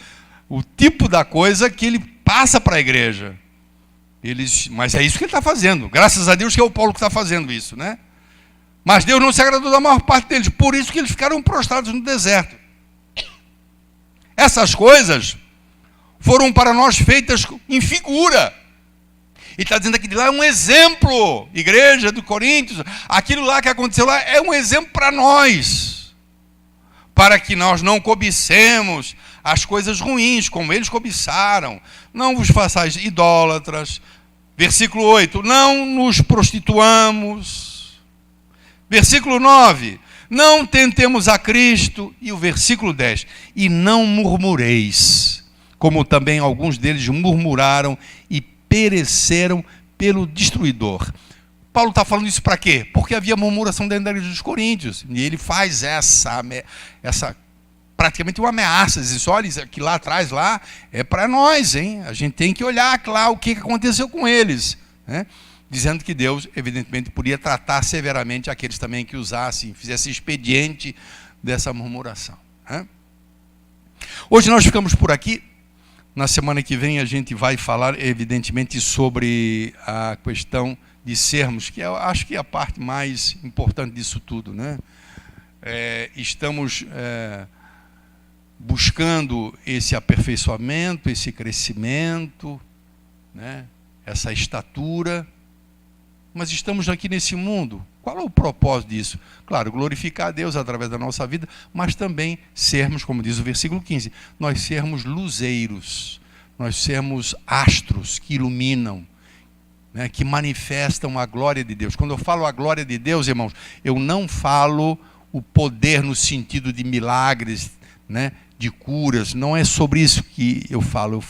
O tipo da coisa que ele passa para a igreja. Mas é isso que ele está fazendo. Graças a Deus que é o Paulo que está fazendo isso, né? Mas Deus não se agradou da maior parte deles. Por isso que eles ficaram prostrados no deserto. Essas coisas foram para nós feitas em figura. E está dizendo aqui de lá é um exemplo. Igreja do Coríntios, aquilo lá que aconteceu lá é um exemplo para nós. Para que nós não cobicemos as coisas ruins, como eles cobiçaram. Não vos façais idólatras. Versículo 8, não nos prostituamos. Versículo 9, não tentemos a Cristo. E o versículo 10, e não murmureis, como também alguns deles murmuraram e pereceram pelo destruidor. Paulo está falando isso para quê? Porque havia murmuração dentro da igreja dos Coríntios. E ele faz essa praticamente uma ameaça. Diz, olha, isso aqui lá atrás lá é para nós, hein? A gente tem que olhar lá o que aconteceu com eles, né? Dizendo que Deus, evidentemente, podia tratar severamente aqueles também que usassem, fizessem expediente dessa murmuração, né? Hoje nós ficamos por aqui. Na semana que vem a gente vai falar, evidentemente, sobre a questão de sermos, que eu acho que é a parte mais importante disso tudo, né? Estamos buscando esse aperfeiçoamento, esse crescimento, né? Essa estatura, mas estamos aqui nesse mundo. Qual é o propósito disso? Claro, glorificar a Deus através da nossa vida, mas também sermos, como diz o versículo 15, nós sermos luzeiros, nós sermos astros que iluminam, né, que manifestam a glória de Deus. Quando eu falo a glória de Deus, irmãos, eu não falo o poder no sentido de milagres, né, de curas, não é sobre isso que eu falo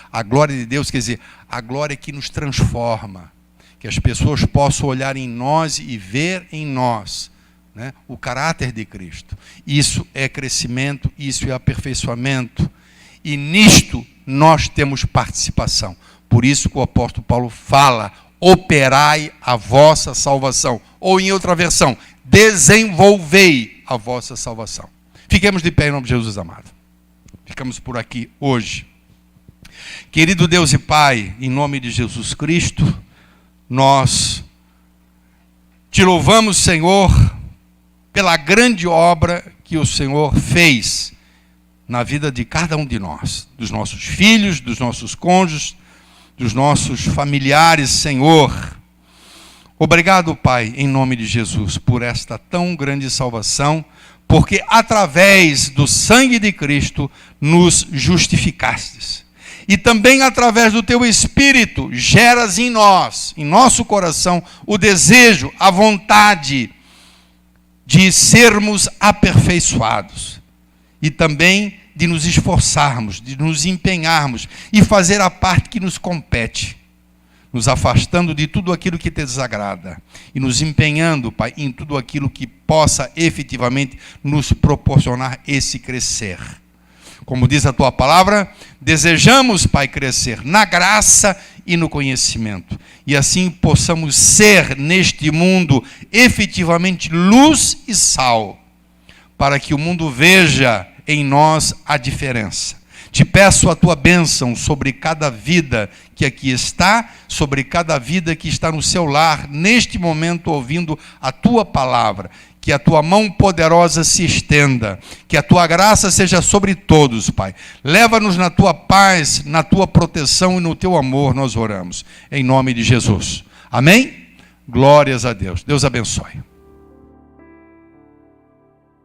a glória de Deus, quer dizer, a glória que nos transforma, que as pessoas possam olhar em nós e ver em nós, né, o caráter de Cristo. Isso é crescimento, isso é aperfeiçoamento, e nisto nós temos participação. Por isso que o apóstolo Paulo fala, operai a vossa salvação, ou em outra versão, desenvolvei a vossa salvação. Fiquemos de pé em nome de Jesus amado. Ficamos por aqui hoje. Querido Deus e Pai, em nome de Jesus Cristo, nós te louvamos, Senhor, pela grande obra que o Senhor fez na vida de cada um de nós, dos nossos filhos, dos nossos cônjuges, dos nossos familiares, Senhor. Obrigado, Pai, em nome de Jesus, por esta tão grande salvação, porque através do sangue de Cristo nos justificastes. E também através do teu Espírito geras em nós, em nosso coração, o desejo, a vontade de sermos aperfeiçoados. E também de nos esforçarmos, de nos empenharmos e fazer a parte que nos compete. Nos afastando de tudo aquilo que te desagrada. E nos empenhando, Pai, em tudo aquilo que possa efetivamente nos proporcionar esse crescer. Como diz a tua palavra, desejamos, Pai, crescer na graça e no conhecimento. E assim possamos ser neste mundo efetivamente luz e sal, para que o mundo veja em nós a diferença. Te peço a tua bênção sobre cada vida que aqui está, sobre cada vida que está no seu lar, neste momento ouvindo a tua palavra. Que a tua mão poderosa se estenda, que a tua graça seja sobre todos, Pai. Leva-nos na tua paz, na tua proteção e no teu amor, nós oramos. Em nome de Jesus. Amém? Glórias a Deus. Deus abençoe.